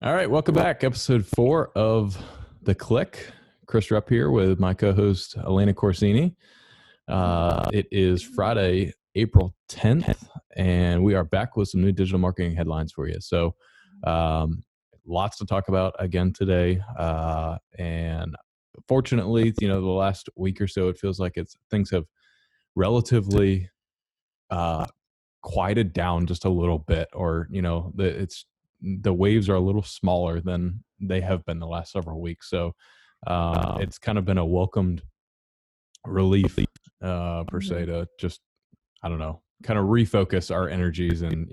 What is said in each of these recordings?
All right, welcome back. Episode 4 of The Click. Chris Rupp here with my co-host, Alaina Corsini. It is Friday, April 10th, and we are back with some new digital marketing headlines for you. So lots to talk about again today. And fortunately, the last week or so, it feels like things have relatively quieted down just a little bit, or, the waves are a little smaller than they have been the last several weeks. So it's kind of been a welcomed relief per se to just, I don't know, kind of refocus our energies and,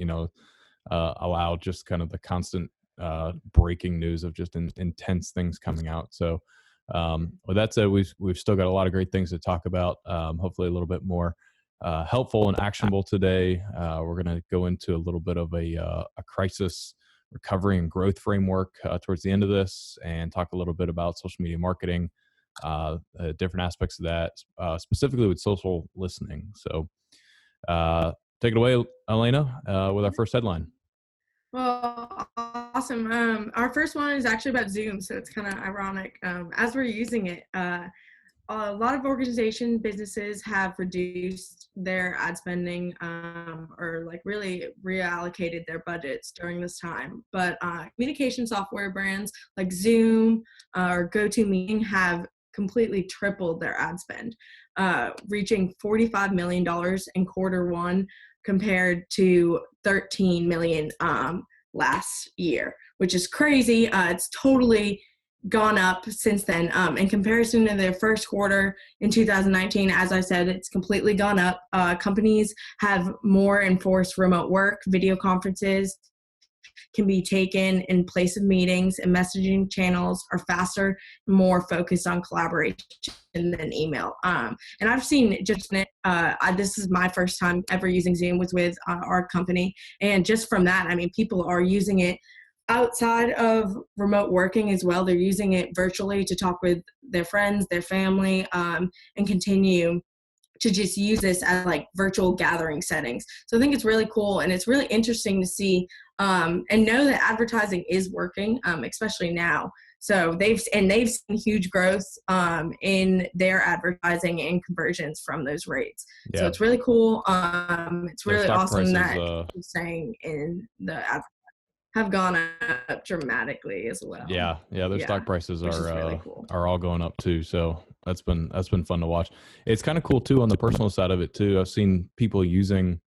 allow just kind of the constant breaking news of just intense things coming out. So with that said, we've still got a lot of great things to talk about. Hopefully a little bit more helpful and actionable today. We're going to go into a little bit of a crisis recovery and growth framework towards the end of this, and talk a little bit about social media marketing, different aspects of that, specifically with social listening. So take it away, Alaina, with our first headline. Well, awesome. Our first one is actually about Zoom, so it's kind of ironic. As we're using it, a lot of organizations, businesses have reduced their ad spending or like really reallocated their budgets during this time. But communication software brands like Zoom or GoToMeeting have completely tripled their ad spend, reaching $45 million in Q1 compared to $13 million last year, which is crazy. It's totally gone up since then. In comparison to their first quarter in 2019, as I said, it's completely gone up. Companies have more enforced remote work. Video conferences can be taken in place of meetings, and messaging channels are faster, more focused on collaboration than email. And I've seen this is my first time ever using Zoom, was with our company. And just from that, I mean, people are using it outside of remote working as well. They're using it virtually to talk with their friends, their family, and continue to just use this as like virtual gathering settings. So I think it's really cool, and it's really interesting to see and know that advertising is working, especially now. So they've seen huge growth in their advertising and conversions from those rates. Yeah. So it's really cool. It's really awesome that you're saying in the advertising have gone up dramatically as well. Yeah. Their stock prices are really cool. Are all going up too. So that's been fun to watch. It's kind of cool too on the personal side of it too. I've seen people using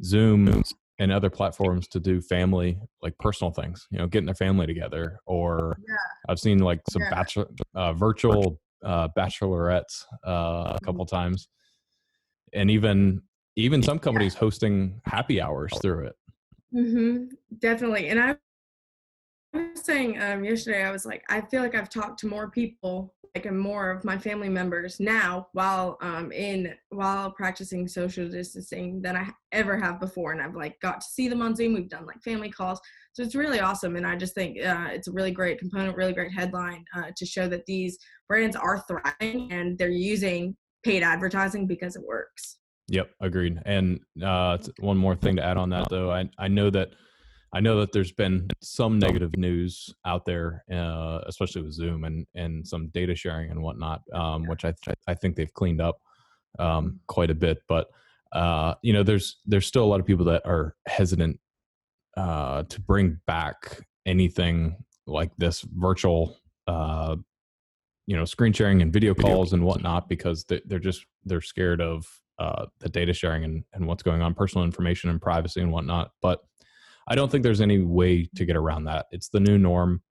Zoom and other platforms to do family, like personal things, getting their family together. Or I've seen like some virtual bachelorettes a couple times, and even some companies hosting happy hours through it. Mm-hmm. Definitely. And I was saying yesterday, I was like, I feel like I've talked to more people, like more of my family members now while practicing social distancing than I ever have before. And I've like got to see them on Zoom. We've done like family calls. So it's really awesome. And I just think it's a really great component, really great headline to show that these brands are thriving and they're using paid advertising because it works. Yep, agreed. And one more thing to add on that, though, I know that there's been some negative news out there, especially with Zoom and some data sharing and whatnot, which I think they've cleaned up quite a bit. But there's still a lot of people that are hesitant to bring back anything like this virtual, screen sharing and video calls and whatnot, because they're scared of the data sharing and what's going on, personal information and privacy and whatnot. But I don't think there's any way to get around that. It's the new norm.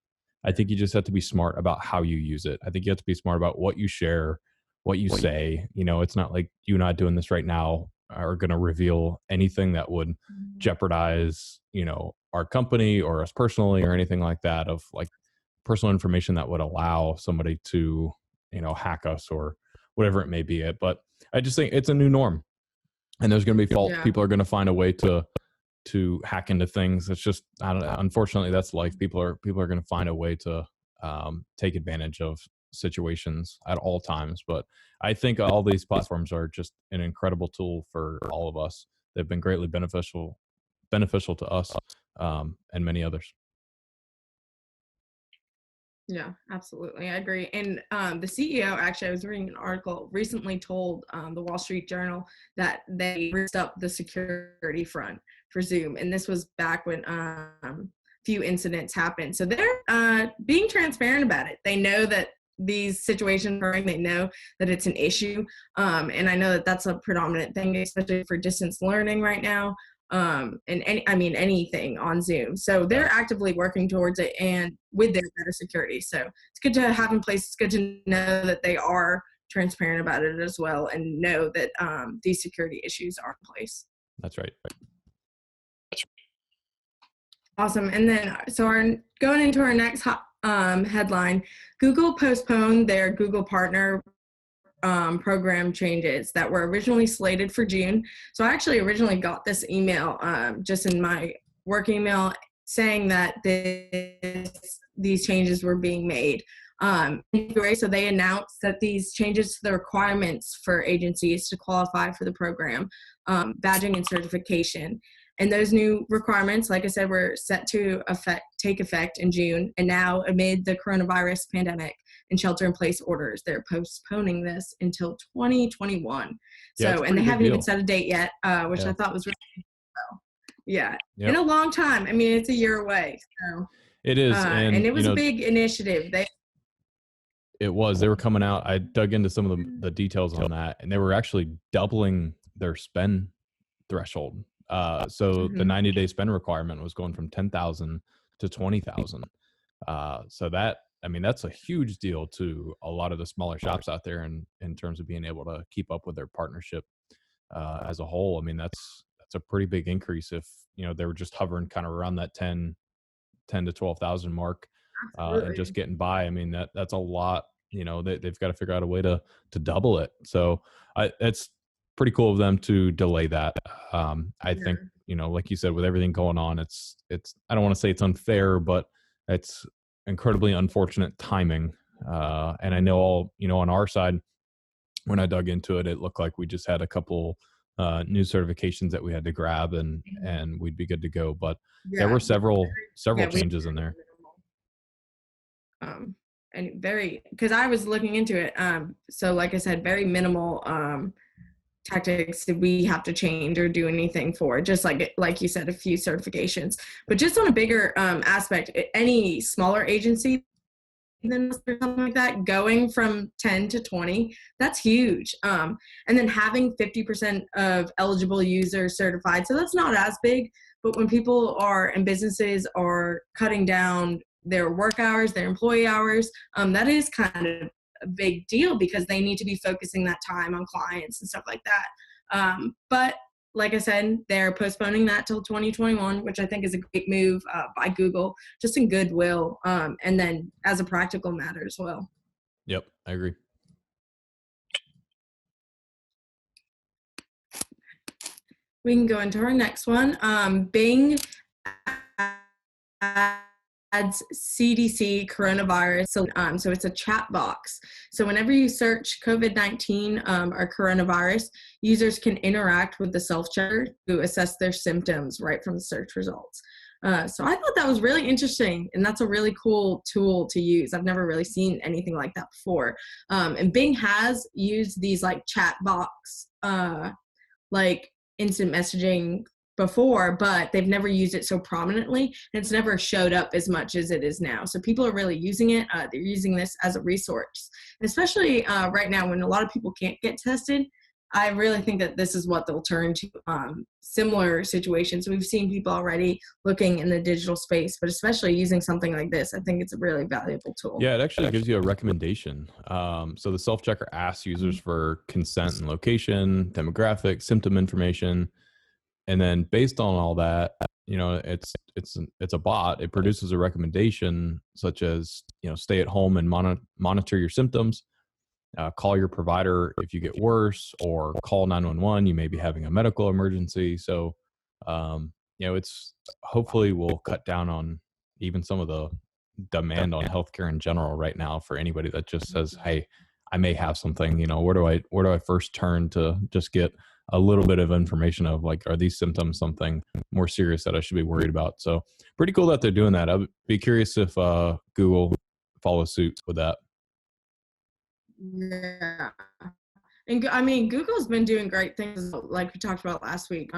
I think you just have to be smart about how you use it. I think you have to be smart about what you share, what you say. It's not like you and I doing this right now are going to reveal anything that would jeopardize, our company or us personally or anything like that, of like personal information that would allow somebody to, hack us or whatever it may be. But I just think it's a new norm, and there's going to be fault. Yeah. People are going to find a way to hack into things. It's just, I don't know. Unfortunately, that's life. People are going to find a way to take advantage of situations at all times. But I think all these platforms are just an incredible tool for all of us. They've been greatly beneficial to us, and many others. Yeah, absolutely. I agree. And the CEO, actually, I was reading an article recently, told the Wall Street Journal that they raised up the security front for Zoom. And this was back when few incidents happened. So they're being transparent about it. They know that these situations are occurring. They know that it's an issue. And I know that that's a predominant thing, especially for distance learning right now. And anything on Zoom. So they're actively working towards it and with their better security. So it's good to have in place. It's good to know that they are transparent about it as well, and know that these security issues are in place. That's right. Awesome. And then, so going into our next headline, Google postponed their Google Partner program changes that were originally slated for June. So I actually originally got this email just in my work email saying that these changes were being made. So they announced that these changes to the requirements for agencies to qualify for the program, badging and certification. And those new requirements, like I said, were set to take effect in June. And now, amid the coronavirus pandemic and shelter-in-place orders, they're postponing this until 2021. Yeah, So, and they haven't deal. even set a date yet, which I thought was really cool. Yeah, yep. In a long time. I mean, it's a year away. So it is, and it was a big initiative. They were coming out. I dug into some of the details on that, and they were actually doubling their spend threshold. So the 90-day spend requirement was going from 10,000 to 20,000. So that's a huge deal to a lot of the smaller shops out there in terms of being able to keep up with their partnership as a whole. I mean, that's a pretty big increase if, they were just hovering kind of around that 10 to 12,000 mark and just getting by. I mean, that's a lot. They've got to figure out a way to double it. So it's pretty cool of them to delay that. I think, like you said, with everything going on, it's I don't want to say it's unfair, but it's incredibly unfortunate timing. And I know on our side, when I dug into it, it looked like we just had a couple new certifications that we had to grab and we'd be good to go. But there were several changes in there. And because I was looking into it. So like I said, very minimal tactics that we have to change or do anything for, just like you said, a few certifications. But just on a bigger aspect, any smaller agency than something like that, going from 10 to 20, that's huge. And then having 50% of eligible users certified, so that's not as big, but when people and businesses are cutting down their work hours, their employee hours, that is kind of a big deal because they need to be focusing that time on clients and stuff like that. But like I said, they're postponing that till 2021, which I think is a great move by Google, just in goodwill, and then as a practical matter as well. Yep, I agree. We can go into our next one. Bing adds CDC coronavirus. So it's a chat box. So whenever you search COVID-19 or coronavirus, users can interact with the self-checker to assess their symptoms right from the search results. So I thought that was really interesting, and that's a really cool tool to use. I've never really seen anything like that before. And Bing has used these like chat box, like instant messaging before, but they've never used it so prominently, and it's never showed up as much as it is now. So people are really using it. They're using this as a resource, and especially right now when a lot of people can't get tested. I really think that this is what they'll turn to. Similar situations, we've seen people already looking in the digital space, but especially using something like this, I think it's a really valuable tool. Yeah, it actually gives you a recommendation. So the self-checker asks users for consent and location, demographic, symptom information. And then based on all that, it's a bot. It produces a recommendation such as, stay at home and monitor your symptoms, call your provider if you get worse, or call 911. You may be having a medical emergency. So, it's hopefully will cut down on even some of demand on healthcare in general right now for anybody that just says, hey, I may have something, where do I first turn to just get a little bit of information of like, are these symptoms something more serious that I should be worried about? So pretty cool that they're doing that. I'd be curious if Google follows suit with that. Yeah. And I mean, Google's been doing great things like we talked about last week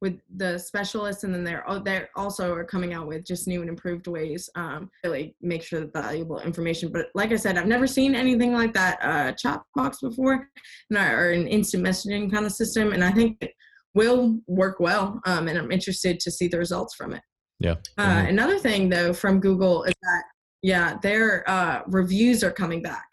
with the specialists, and then they're also are coming out with just new and improved ways really make sure that valuable information. But like I said, I've never seen anything like that chat box before, or an instant messaging kind of system, and I think it will work well. And I'm interested to see the results from it. Yeah. Another thing though from Google is that their reviews are coming back.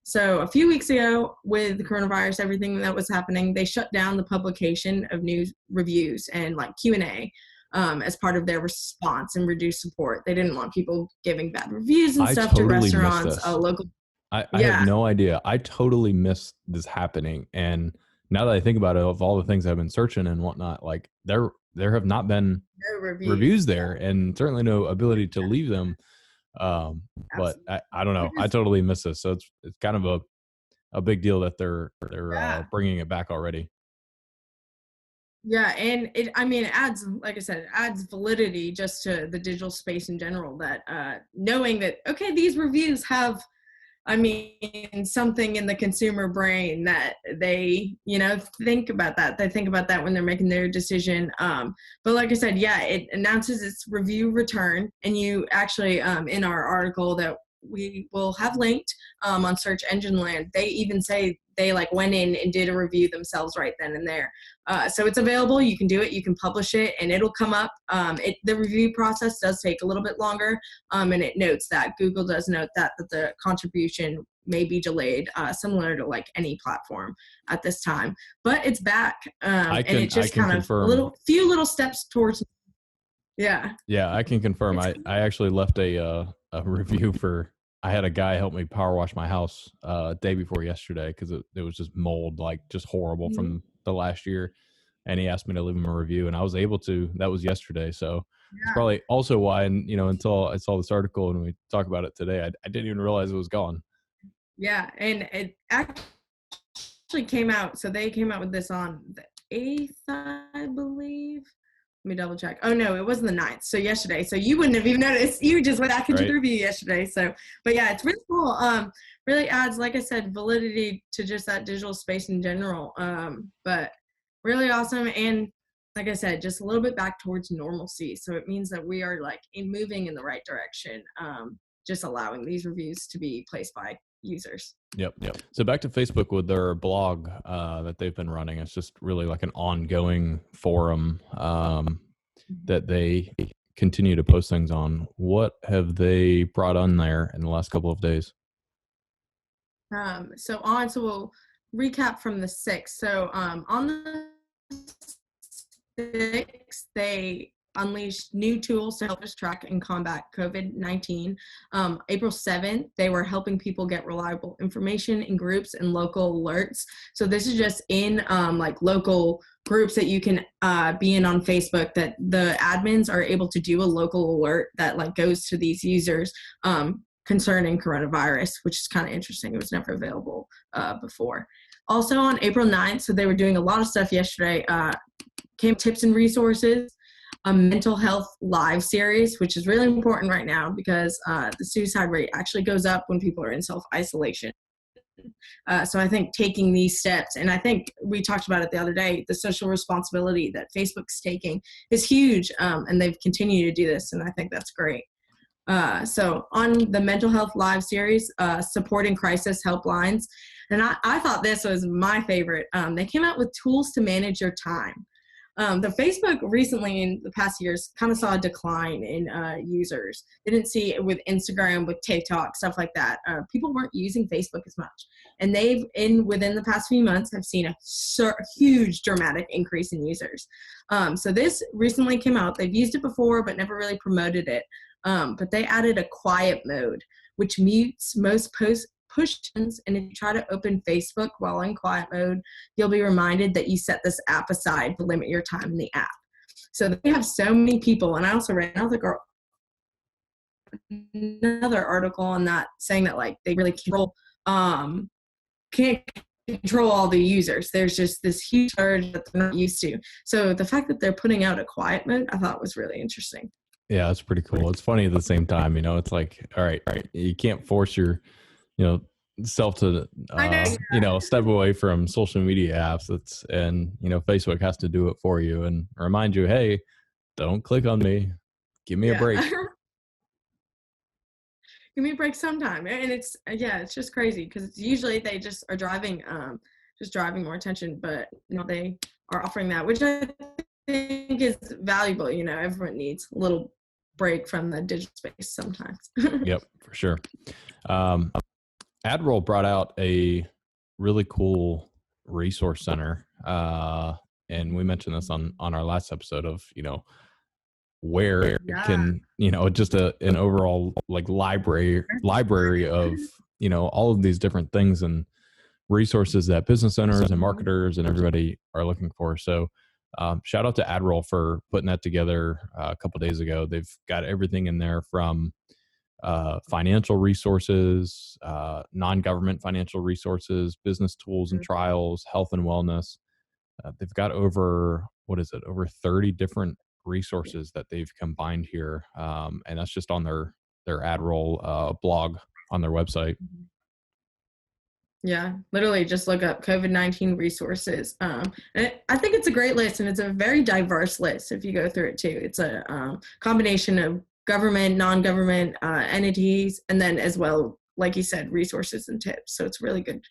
So a few weeks ago with the coronavirus, everything that was happening, they shut down the publication of news reviews and like Q&A as part of their response and reduced support. They didn't want people giving bad reviews and stuff to restaurants, local. I have no idea. I totally missed this happening. And now that I think about it, of all the things I've been searching and whatnot, like there have not been no reviews there, and certainly no ability to leave them. But I don't know. I totally miss this. So it's kind of a big deal that they're bringing it back already. Yeah, and it adds, like I said, it adds validity just to the digital space in general, that knowing that, okay, these reviews have, something in the consumer brain that they, think about that. They think about that when they're making their decision. But like I said, it announces its review return, and you actually, in our article that we will have linked on Search Engine Land, they even say they like went in and did a review themselves right then and there. So it's available. You can do it. You can publish it, and it'll come up. The review process does take a little bit longer, and it notes that Google does note that the contribution may be delayed, similar to like any platform at this time. But it's back, and it just kind of few little steps towards. Yeah. Yeah, I can confirm. I actually left a review for. I had a guy help me power wash my house day before yesterday because it was just mold, like just horrible from the last year. And he asked me to leave him a review, and I was able to. That was yesterday. So it's probably also why, and until I saw this article and we talk about it today, I didn't even realize it was gone. Yeah, and it actually came out. So they came out with this on the 8th, I believe. Let me double check. Oh no, it wasn't the 9th. So yesterday. So you wouldn't have even noticed. You just went back into the review yesterday. So, but yeah, it's really cool. Really adds, like I said, validity to just that digital space in general. But really awesome. And like I said, just a little bit back towards normalcy. So it means that we are like moving in the right direction. Just allowing these reviews to be placed by users. Yep. So back to Facebook with their blog that they've been running. It's just really like an ongoing forum that they continue to post things on. What have they brought on there in the last couple of days? So we'll recap from the 6th. So on the 6th, they unleashed new tools to help us track and combat COVID-19. April 7th, they were helping people get reliable information in groups and local alerts. So this is just in like local groups that you can be in on Facebook, that the admins are able to do a local alert that like goes to these users concerning coronavirus, which is kind of interesting. It was never available before. Also on April 9th, so they were doing a lot of stuff yesterday, came tips and resources, a mental health live series, which is really important right now because the suicide rate actually goes up when people are in self-isolation. So I think taking these steps, and I think we talked about it the other day, the social responsibility that Facebook's taking is huge, and they've continued to do this, and I think that's great. So on the mental health live series, supporting crisis helplines, and I thought this was my favorite. They came out with tools to manage your time. The Facebook recently in the past years kind of saw a decline in users. They didn't see it with Instagram, with TikTok, stuff like that. People weren't using Facebook as much. And they've, within the past few months, have seen a huge dramatic increase in users. So this recently came out. They've used it before, but never really promoted it. But they added a quiet mode, which mutes most push buttons, and if you try to open Facebook while in quiet mode, you'll be reminded that you set this app aside to limit your time in the app. So they have so many people, and I also ran out the girl. another article on that saying that like they really can't control all the users. There's just this huge surge that they're not used to. So the fact that they're putting out a quiet mode, I thought was really interesting. Yeah, it's pretty cool. It's funny at the same time, it's like, all right, you can't force your, you know, self to, I know. step away from social media apps. And Facebook has to do it for you and remind you, hey, don't click on me. Give me a Yeah. break. Give me a break sometime. And it's, yeah, it's just crazy because usually they just are just driving more attention, but they are offering that, which I think is valuable. Everyone needs a little break from the digital space sometimes. Yep, for sure. Admiral brought out a really cool resource center. And we mentioned this on our last episode of, where can, just an overall like library of, all of these different things and resources that business owners and marketers and everybody are looking for. So shout out to Admiral for putting that together a couple days ago. They've got everything in there from financial resources, non-government financial resources, business tools and trials, health and wellness. They've got over 30 different resources that they've combined here, and that's just on their Admiral blog on their website. Yeah, literally just look up COVID-19 resources. And I think it's a great list, and it's a very diverse list if you go through it too. It's a combination of government, non-government entities, and then as well, like you said, resources and tips. So it's really good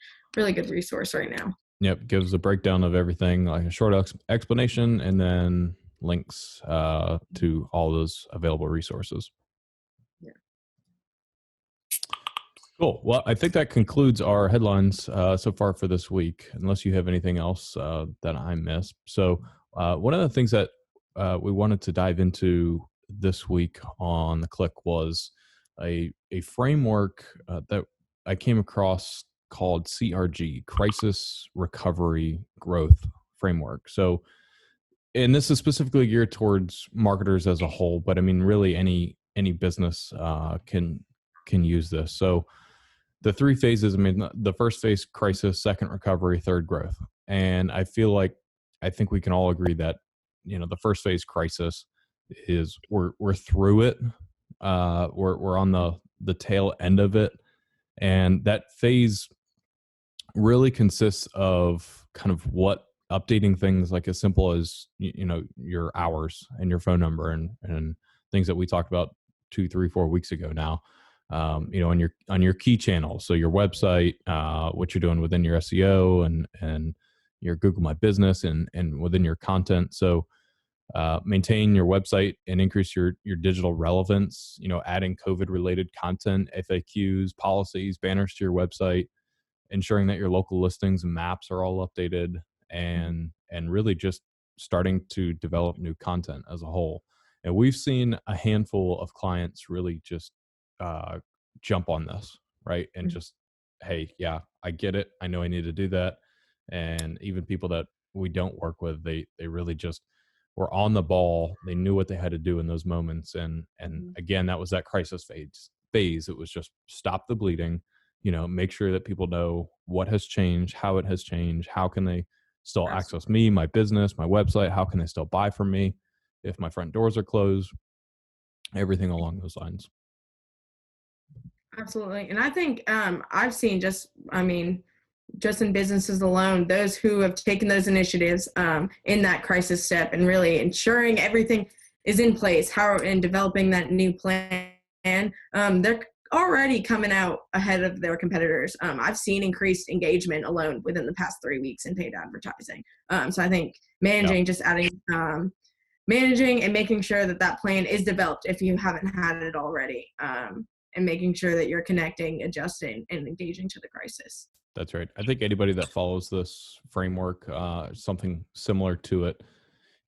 resource right now. Yep, gives a breakdown of everything, like a short explanation, and then links to all those available resources. Yeah. Cool. Well, I think that concludes our headlines so far for this week, unless you have anything else that I missed. So one of the things that we wanted to dive into this week on the Click was a framework that I came across called CRG, Crisis Recovery Growth Framework. So, and this is specifically geared towards marketers as a whole, but I mean, really any business can use this. So the three phases, I mean, the first phase, crisis; second, recovery; third, growth. And I think we can all agree that, the first phase, crisis, is we're through it. We're on the tail end of it. And that phase really consists of kind of what updating things like as simple as, your hours and your phone number and things that we talked about 2, 3, 4 weeks ago now. On your key channels, so your website, what you're doing within your SEO and your Google My Business and within your content. So maintain your website and increase your digital relevance. Adding COVID related content, FAQs, policies, banners to your website, ensuring that your local listings and maps are all updated, and really just starting to develop new content as a whole. And we've seen a handful of clients really just jump on this, right? And just, hey, yeah, I get it. I know I need to do that. And even people that we don't work with, they really just were on the ball. They knew what they had to do in those moments. And again, that was that crisis phase. It was just stop the bleeding, make sure that people know what has changed, how it has changed, how can they still access me, my business, my website, how can they still buy from me if my front doors are closed, everything along those lines. Absolutely. And I think I've seen just in businesses alone, those who have taken those initiatives in that crisis step and really ensuring everything is in place, and developing that new plan, they're already coming out ahead of their competitors. I've seen increased engagement alone within the past 3 weeks in paid advertising. So I think managing and making sure that plan is developed if you haven't had it already, and making sure that you're connecting, adjusting, and engaging to the crisis. That's right. I think anybody that follows this framework, something similar to it,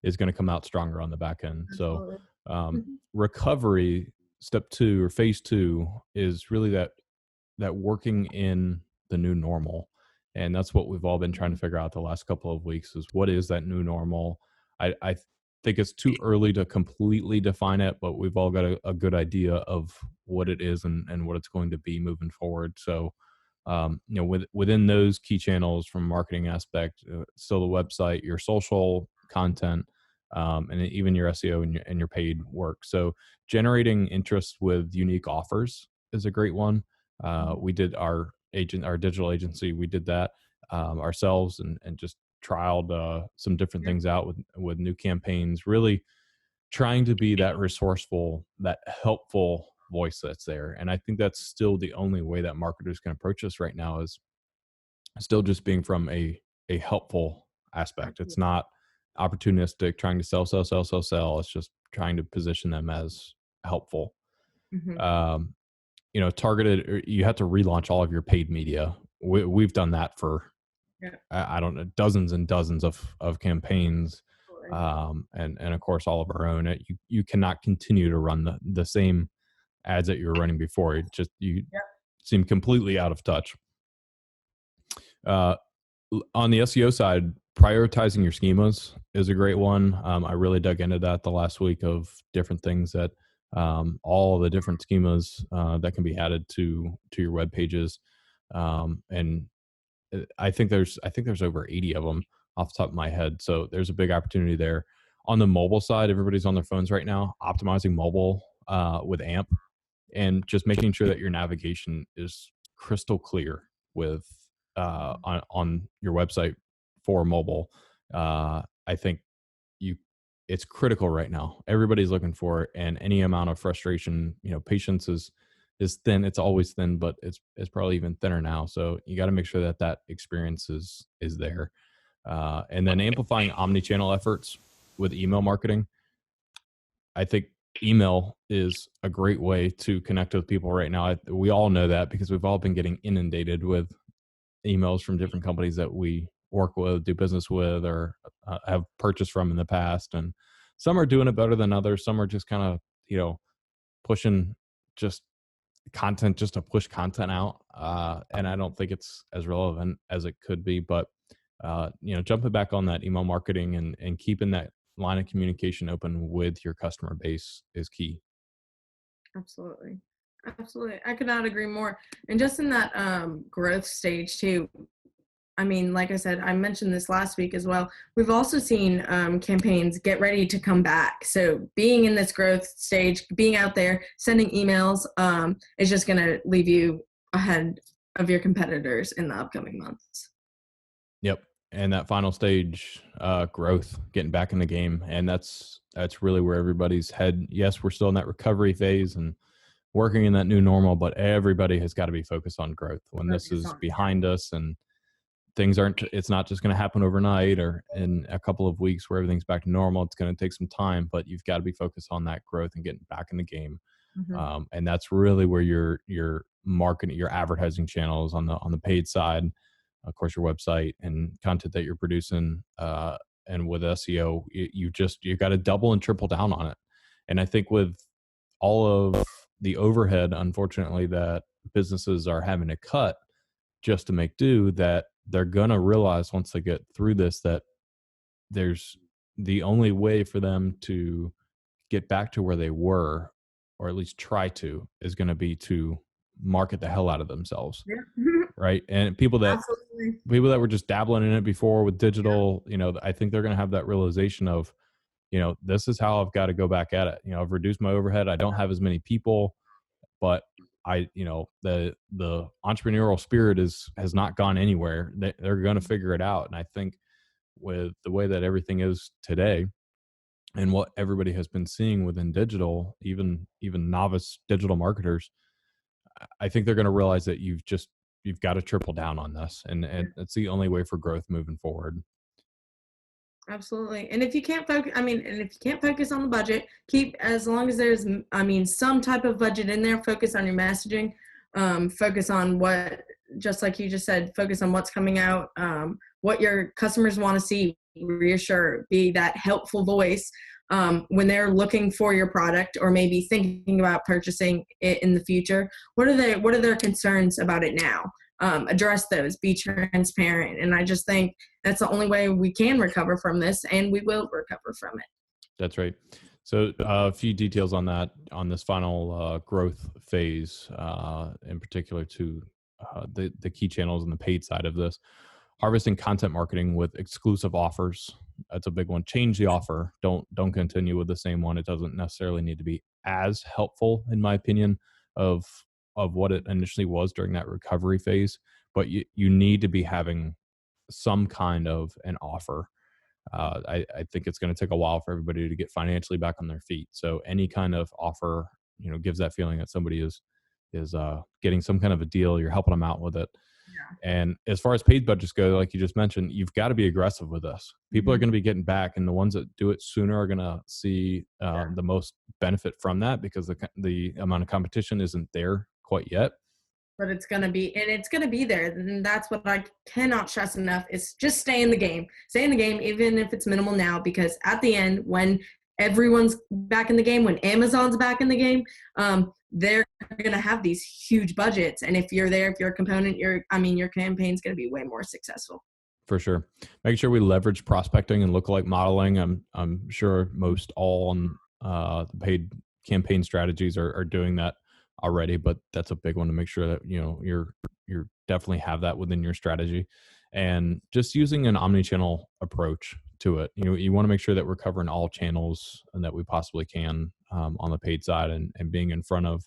is going to come out stronger on the back end. Absolutely. So recovery, step 2 or phase 2, is really that working in the new normal. And that's what we've all been trying to figure out the last couple of weeks, is what is that new normal. I think it's too early to completely define it, but we've all got a good idea of what it is and what it's going to be moving forward. So, within those key channels from a marketing aspect, still the website, your social content, and even your SEO and your paid work. So generating interest with unique offers is a great one. We did our digital agency, we did that ourselves and just trialed some different Yeah. things out with new campaigns, really trying to be that resourceful, that helpful voice that's there. And I think that's still the only way that marketers can approach this right now, is still just being from a helpful aspect. It's Absolutely. not opportunistic, trying to sell. It's just trying to position them as helpful. Hmm. Um, targeted, you have to relaunch all of your paid media. We've done that for, Yeah. I don't know, dozens and dozens of campaigns, Absolutely. and of course all of our own. You cannot continue to run the same ads that you were running before. You Yeah. seem completely out of touch. Uh, on the SEO side, prioritizing your schemas is a great one. I really dug into that the last week of different things that, all the different schemas that can be added to your web pages, and I think there's over 80 of them off the top of my head. So there's a big opportunity there. On the mobile side, everybody's on their phones right now. Optimizing mobile with AMP, and just making sure that your navigation is crystal clear with on your website for mobile. I think you it's critical right now. Everybody's looking for it, and any amount of frustration, patience is thin. It's always thin, but it's probably even thinner now. So you got to make sure that that experience is there. And then amplifying omni-channel efforts with email marketing. I think email is a great way to connect with people right now. We all know that because we've all been getting inundated with emails from different companies that we work with, do business with, or have purchased from in the past. And some are doing it better than others. Some are just kind of, pushing just content just to push content out. And I don't think it's as relevant as it could be. But, jumping back on that email marketing and keeping that line of communication open with your customer base is key. Absolutely. Absolutely. I could not agree more. And just in that growth stage too, I mean, like I said, I mentioned this last week as well. We've also seen campaigns get ready to come back. So being in this growth stage, being out there, sending emails is just going to leave you ahead of your competitors in the upcoming months. Yep. And that final stage, growth, getting back in the game. And that's really where everybody's head. Yes, we're still in that recovery phase and working in that new normal, but everybody has got to be focused on growth when this Focus is on it. behind us, and it's not just going to happen overnight or in a couple of weeks where everything's back to normal. It's going to take some time, but you've got to be focused on that growth and getting back in the game. Hmm. And that's really where your marketing, your advertising channels on the paid side, of course, your website and content that you're producing, and with SEO, you got to double and triple down on it. And I think with all of the overhead, unfortunately, that businesses are having to cut just to make do, that they're gonna realize once they get through this that there's the only way for them to get back to where they were, or at least try to, is going to be to market the hell out of themselves, Yeah. right? And Absolutely. people that were just dabbling in it before with Yeah. digital, I think they're going to have that realization of, this is how I've got to go back at it. I've reduced my overhead. I don't have as many people, but the entrepreneurial spirit has not gone anywhere. They're going to figure it out. And I think with the way that everything is today, and what everybody has been seeing within digital, even novice digital marketers, I think they're going to realize that you've got to triple down on this, and it's the only way for growth moving forward. Absolutely. And if you can't focus, I mean, and if you can't focus on the budget, keep, as long as there's, I mean, some type of budget in there, focus on your messaging, focus on what, just like you just said, focus on what's coming out, what your customers want to see, reassure, be that helpful voice when they're looking for your product or maybe thinking about purchasing it in the future. What are their concerns about it now? Address those, be transparent. And I just think that's the only way we can recover from this, and we will recover from it. That's right. So a few details on that, on this final growth phase, in particular to the key channels and the paid side of this. Harvesting content marketing with exclusive offers. That's a big one. Change the offer. Don't continue with the same one. It doesn't necessarily need to be as helpful, in my opinion, of what it initially was during that recovery phase. But you need to be having some kind of an offer. I think it's going to take a while for everybody to get financially back on their feet. So any kind of offer, gives that feeling that somebody is getting some kind of a deal. You're helping them out with it. Yeah. And as far as paid budgets go, like you just mentioned, you've got to be aggressive with this. People are Mm-hmm. going to be getting back, and the ones that do it sooner are going to see the most benefit from that, because the amount of competition isn't there quite yet. But it's going to be, and it's going to be there. And that's what I cannot stress enough, is just stay in the game. Stay in the game, even if it's minimal now, because at the end, when everyone's back in the game, when Amazon's back in the game, they're going to have these huge budgets. And if you're there, if you're a component, your campaign's going to be way more successful. For sure. Make sure we leverage prospecting and lookalike modeling. I'm sure most all on the paid campaign strategies are doing that already, but that's a big one to make sure that you're definitely have that within your strategy, and just using an omni-channel approach to it. You want to make sure that we're covering all channels and that we possibly can on the paid side, and being in front of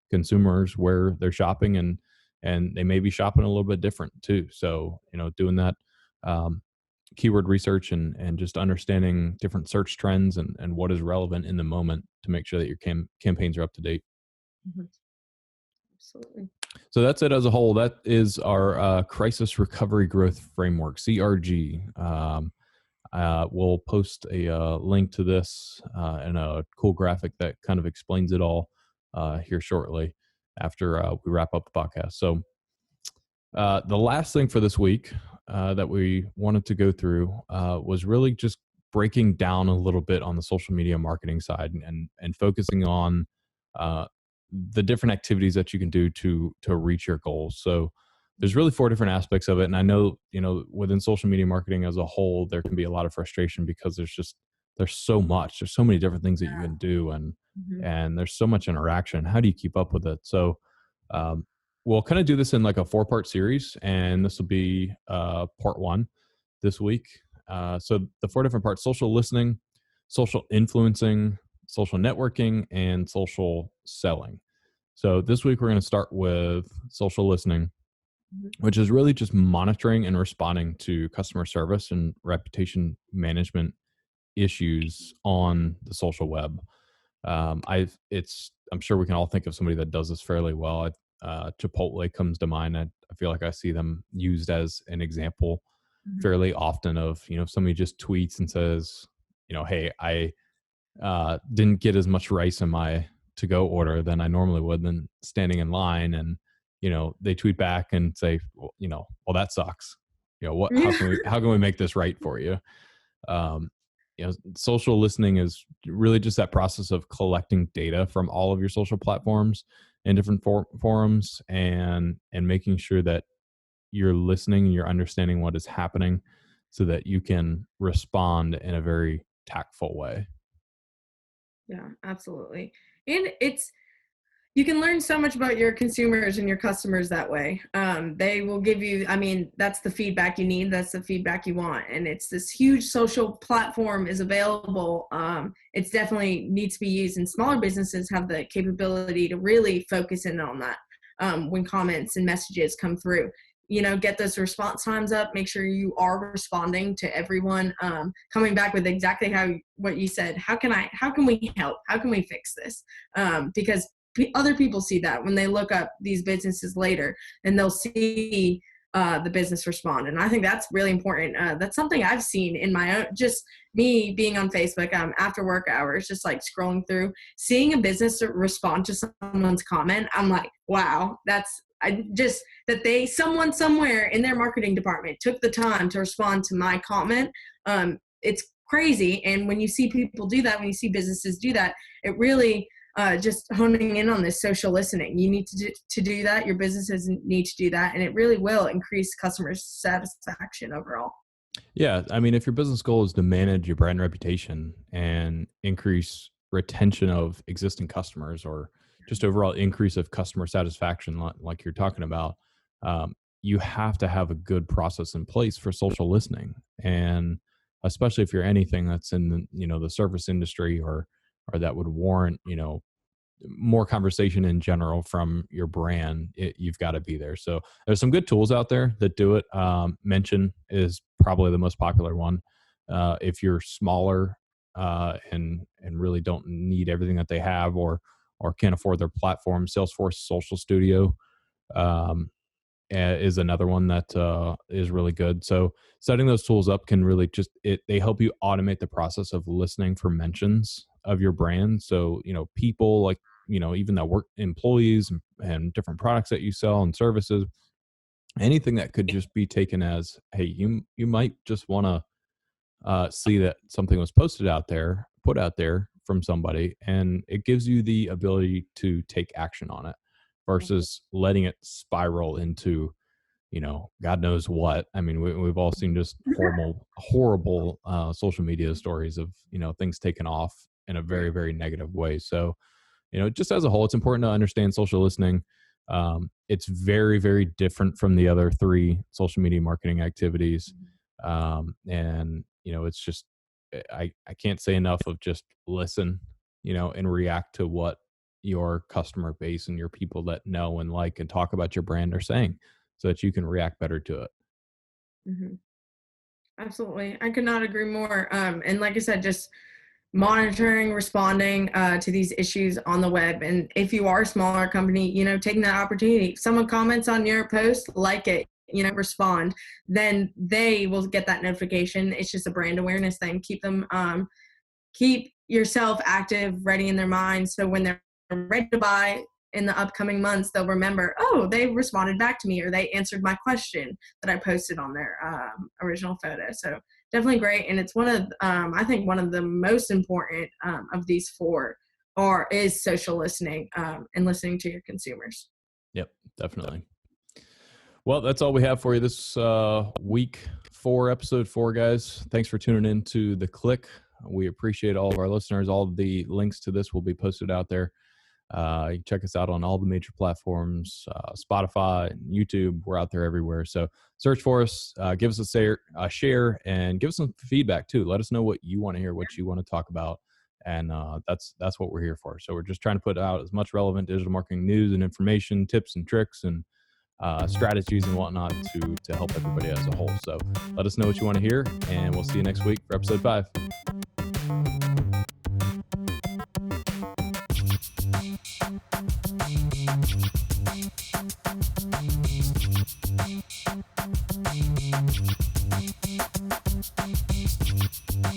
consumers where they're shopping, and they may be shopping a little bit different too. So doing that keyword research and just understanding different search trends and what is relevant in the moment to make sure that your campaigns are up to date. Mm-hmm. Absolutely. So that's it as a whole. That is our crisis recovery growth framework, CRG. We'll post a link to this and a cool graphic that kind of explains it all here shortly after we wrap up the podcast. So the last thing for this week that we wanted to go through was really just breaking down a little bit on the social media marketing side, and focusing on the different activities that you can do to reach your goals. So there's really 4 different aspects of it. And I know, within social media marketing as a whole, there can be a lot of frustration because there's so much, there's so many different things that you can do, and there's so much interaction. How do you keep up with it? So we'll kind of do this in like a 4-part series, and this will be part 1 this week. So the 4 different parts: social listening, social influencing, social networking, and social selling. So this week we're going to start with social listening, which is really just monitoring and responding to customer service and reputation management issues on the social web. I'm sure we can all think of somebody that does this fairly well. Chipotle comes to mind. I feel like I see them used as an example fairly often of, if somebody just tweets and says, hey, I didn't get as much rice in my to-go order than I normally would, than standing in line, and they tweet back and say, well, that sucks. How can we make this right for you? Social listening is really just that process of collecting data from all of your social platforms and different forums, and making sure that you're listening and you're understanding what is happening so that you can respond in a very tactful way. Yeah, absolutely. And you can learn so much about your consumers and your customers that way. They will give you, that's the feedback you need. That's the feedback you want. And it's this huge social platform is available. It's definitely needs to be used, and smaller businesses have the capability to really focus in on that when comments and messages come through. Get those response times up, make sure you are responding to everyone, coming back with exactly what you said. How can we help? How can we fix this? Because other people see that when they look up these businesses later, and they'll see the business respond. And I think that's really important. That's something I've seen in my own, just me being on Facebook after work hours, just like scrolling through, seeing a business respond to someone's comment. I'm like, wow, that someone somewhere in their marketing department took the time to respond to my comment. It's crazy. And when you see people do that, when you see businesses do that, it really just honing in on this social listening. You need to do that. Your businesses need to do that, and it really will increase customer satisfaction overall. Yeah, I mean, if your business goal is to manage your brand reputation and increase retention of existing customers, or just overall increase of customer satisfaction, like you're talking about, you have to have a good process in place for social listening. And especially if you're anything that's in the, the service industry, or that would warrant, more conversation in general from your brand, you've got to be there. So there's some good tools out there that do it. Mention is probably the most popular one. If you're smaller, and really don't need everything that they have, or can't afford their platform, Salesforce Social Studio um, is another one that is really good. So setting those tools up can really they help you automate the process of listening for mentions of your brand. So people like even that work, employees and different products that you sell and services, anything that could just be taken as, hey, you might just want to see that something was put out there from somebody, and it gives you the ability to take action on it versus letting it spiral into God knows what. I mean, we've all seen just horrible social media stories of things taken off in a very, very negative way. So just as a whole, it's important to understand social listening. It's very, very different from the other three social media marketing activities. And it's just, I can't say enough of just listen, and react to what your customer base and your people that know and like and talk about your brand are saying, so that you can react better to it. Mhm. Absolutely. I could not agree more. And like I said, just monitoring, responding to these issues on the web. And if you are a smaller company, taking that opportunity, if someone comments on your post, like it, respond, then they will get that notification. It's just a brand awareness thing. Keep yourself active, ready in their mind. So when they're ready to buy in the upcoming months, they'll remember, oh, they responded back to me, or they answered my question that I posted on their original photo. So definitely great. And it's I think one of the most important of these four is social listening and listening to your consumers. Yep, definitely. Well, that's all we have for you this week for episode 4, guys. Thanks for tuning in to The Click. We appreciate all of our listeners. All of the links to this will be posted out there. You can check us out on all the major platforms, Spotify, YouTube. We're out there everywhere. So search for us, give us a share, and give us some feedback too. Let us know what you want to hear, what you want to talk about. And that's what we're here for. So we're just trying to put out as much relevant digital marketing news and information, tips and tricks, and strategies and whatnot to help everybody as a whole. So let us know what you want to hear, and we'll see you next week for episode 5.